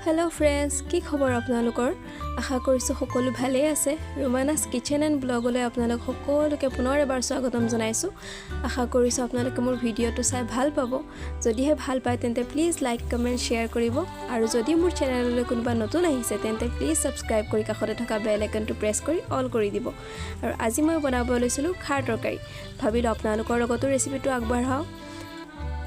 Hello friends, কি খবৰ আপোনালোকৰ? আশা কৰিছো সকলো ভালে আছে। Rumana's Kitchen and Blog লৈ আপোনালোক সকলোকে পুনৰ এবাৰ স্বাগতম জনাইছো। আশা কৰিছো আপোনালোকে মোৰ ভিডিঅটো চাই ভাল পাব। যদিহে ভাল পায় তেন্তে প্লিজ লাইক, কমেন্ট, শেয়াৰ কৰিব আৰু যদি মোৰ চেনেললৈ কোনোবা নতুন আহিছে তেন্তে প্লিজ সাবস্ক্ৰাইব কৰি কাষতে থকা বেল আইকনটো প্ৰেছ কৰি অল কৰি দিব। আৰু আজি মই বনাব লৈছিলো খাৰ তৰকাৰী। ভাবিলো আপোনালোকৰ লগতো ৰেচিপিটো আগবঢ়াও।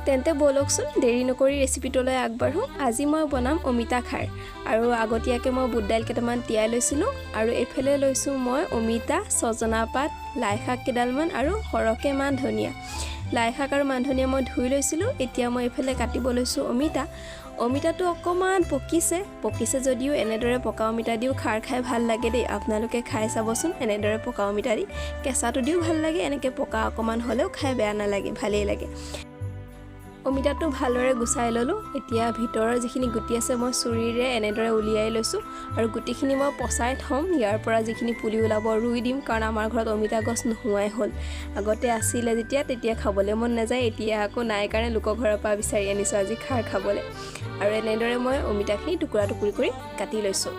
তেন্তে বলকচোন দেৰি নকৰি ৰেচিপিটোলৈ আগবাঢ়ো। আজি মই বনাম অমিতা খাৰ আৰু আগতীয়াকৈ মই বুট দাইল কেইটামান তিয়াই লৈছিলোঁ আৰু এফালে লৈছোঁ মই অমিতা, সজনা পাত, লাই শাক কেইডালমান আৰু সৰহকৈ মান ধনিয়া। লাই শাক আৰু মান ধনিয়া মই ধুই লৈছিলোঁ। এতিয়া মই এফালে কাটিব লৈছোঁ অমিতা। অমিতাটো অকণমান পকিছে যদিও এনেদৰে পকা অমিতা দিও খাৰ খাই ভাল লাগে দেই। আপোনালোকে খাই চাবচোন এনেদৰে পকা অমিতা দি। কেঁচাটো দিও ভাল লাগে, এনেকৈ পকা অকণমান হ'লেও খাই বেয়া নালাগে, ভালেই লাগে। অমিতাটো ভালদৰে গুচাই ললো। এতিয়া ভিতৰৰ যিখিনি গুটি আছে মই চুৰিৰে এনেদৰে উলিয়াই লৈছো আৰু গুটিখিনি মই পচাই থম। ইয়াৰ পৰা যিখিনি পুলি ওলাব ৰুই দিম, কাৰণ আমাৰ ঘৰত অমিতা গছ নোহোৱাই হ'ল। আগতে আছিলে তেতিয়া খাবলৈ মন নাযায়, এতিয়া আকৌ নাই কাৰণে লোকৰ ঘৰৰ পৰা বিচাৰি আনিছো আজি খাৰ খাবলৈ। আৰু এনেদৰে মই অমিতাখিনি টুকুৰা টুকুৰি কৰি কাটি লৈছো।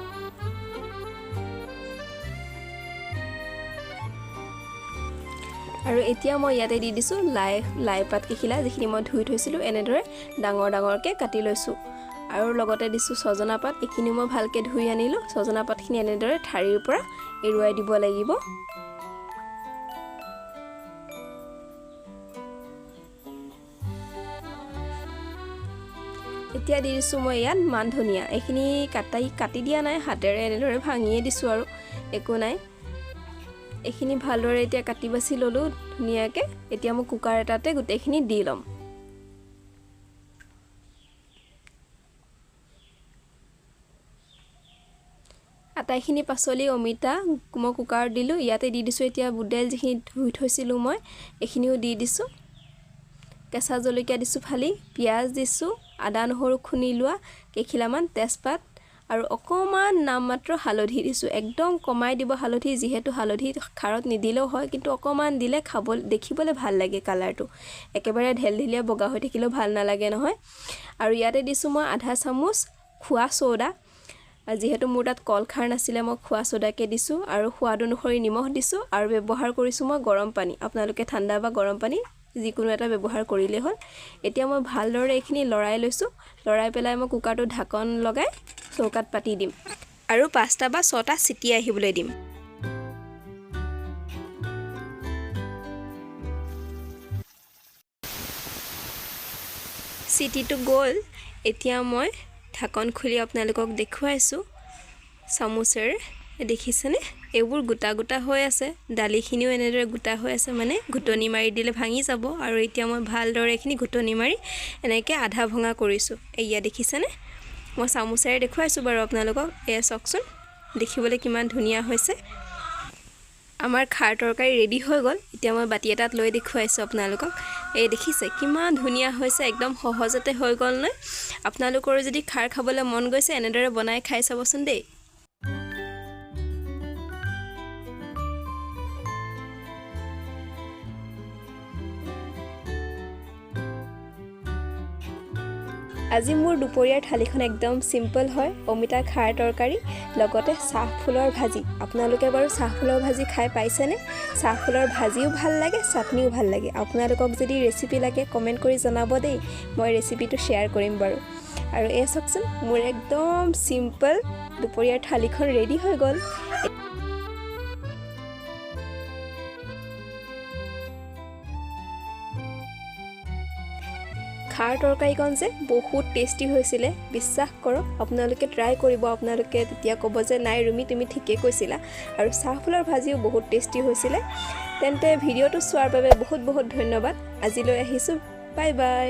আৰু এতিয়া মই ইয়াতে দি দিছো লাই পাত কিখিলা যিখিনি মই ধুই থৈছিলো, এনেদৰে ডাঙৰ ডাঙৰকৈ কাটি লৈছো। আৰু লগতে দিছো সজনা পাত, এইখিনি মই ভালকৈ ধুই আনিলো। সজনা পাতখিনি এনেদৰে ঠাৰিৰ পৰা এৰুৱাই দিব লাগিব। এতিয়া দি দিছো মই ইয়াত মান ধনিয়া। এইখিনি কাটি দিয়া নাই, হাতেৰে এনেদৰে ভাঙিয়ে দিছো আৰু একো নাই। এইখিনি ভালদৰে এতিয়া কাটি বাছি ললো ধুনীয়াকৈ। এতিয়া মই কুকাৰ এটাতে গোটেইখিনি দি লম। আটাইখিনি পাচলি অমিতা মই কুকাৰত দিলো। ইয়াতে দি দিছো এতিয়া বুট দাইল যিখিনি ধুই থৈছিলো মই, এইখিনিও দি দিছো। কেঁচা জলকীয়া দিছো ফালি, পিঁয়াজ দিছো, আদা নহৰু খুন্দি লোৱা কেইখিলামান, তেজপাত আৰু অকণমান নামমাত্ৰ হালধি দিছো। একদম কমাই দিব হালধি, যিহেতু হালধি খাৰত নিদিলেও হয়, কিন্তু অকণমান দিলে দেখিবলৈ ভাল লাগে কালাৰটো। একেবাৰে ঢেলঢেলীয়া বগা হৈ থাকিলেও ভাল নালাগে নহয়। আৰু ইয়াতে দিছো মই আধা চামুচ খোৱা চৌদা। যিহেতু মোৰ তাত কল খাৰ নাছিলে মই খোৱা চৌদাকে দিছো আৰু সোৱাদ অনুসৰি নিমখ দিছো আৰু ব্যৱহাৰ কৰিছো মই গৰম পানী। আপোনালোকে ঠাণ্ডা বা গৰম পানী যিকোনো এটা ব্যৱহাৰ কৰিলে হ'ল। এতিয়া মই ভালদৰে এইখিনি লৰাই লৈছো। লৰাই পেলাই মই কুকাৰটো ঢাকন লগাই চৌকাত পাতি দিম আৰু 5টা বা 6টা চিটি আহিবলৈ দিম। চিটিটো গ'ল। এতিয়া মই ঢাকন খুলি আপোনালোকক দেখুৱাইছো চামুচেৰে। দেখিছেনে? এইবোৰ গোটা গোটা হৈ আছে। দালিখিনিও এনেদৰে গোটা হৈ আছে, মানে ঘুটনি মাৰি দিলে ভাঙি যাব। আৰু এতিয়া মই ভালদৰে এইখিনি ঘুটনি মাৰি এনেকৈ আধা ভঙা কৰিছো। এয়া দেখিছেনে? মই চামুচেৰে দেখুৱাইছো বাৰু আপোনালোকক। এয়া চাওকচোন দেখিবলৈ কিমান ধুনীয়া হৈছে। আমাৰ খাৰ তৰকাৰী ৰেডি হৈ গ'ল। এতিয়া মই বাটি এটাত লৈ দেখুৱাইছো আপোনালোকক। এই দেখিছে কিমান ধুনীয়া হৈছে, একদম সহজতে হৈ গ'ল নহয়। আপোনালোকৰ যদি খাৰ খাবলৈ মন গৈছে এনেদৰে বনাই খাই চাবচোন দেই। আজি মোৰ দুপৰীয়াৰ থালিখন একদম সিম্পল হয়। অমিতা খাৰ তৰকাৰী লগতে চাহফুলৰ ভাজি। আপোনালোকে বাৰু চাহফুলৰ ভাজি খাই পাইছেনে? চাহফুলৰ ভাজিও ভাল লাগে, চাটনিও ভাল লাগে। আপোনালোকক যদি ৰেচিপি লাগে কমেণ্ট কৰি জনাব দেই, মই ৰেচিপিটো শ্বেয়াৰ কৰিম বাৰু। আৰু এই চাওকচোন মোৰ একদম সিম্পল দুপৰীয়াৰ থালিখন ৰেডি হৈ গ'ল। খাৰ তৰকাৰীখন যে বহুত টেষ্টি হৈছিলে, বিশ্বাস কৰক। আপোনালোকে ট্ৰাই কৰিব। আপোনালোকে তেতিয়া ক'ব যে নাই ৰুমি তুমি ঠিকেই কৈছিলা। আৰু চাহফুলৰ ভাজিও বহুত টেষ্টি হৈছিলে। তেন্তে ভিডিঅ'টো চোৱাৰ বাবে বহুত বহুত ধন্যবাদ। আজিলৈ আহিছোঁ, বাই বাই।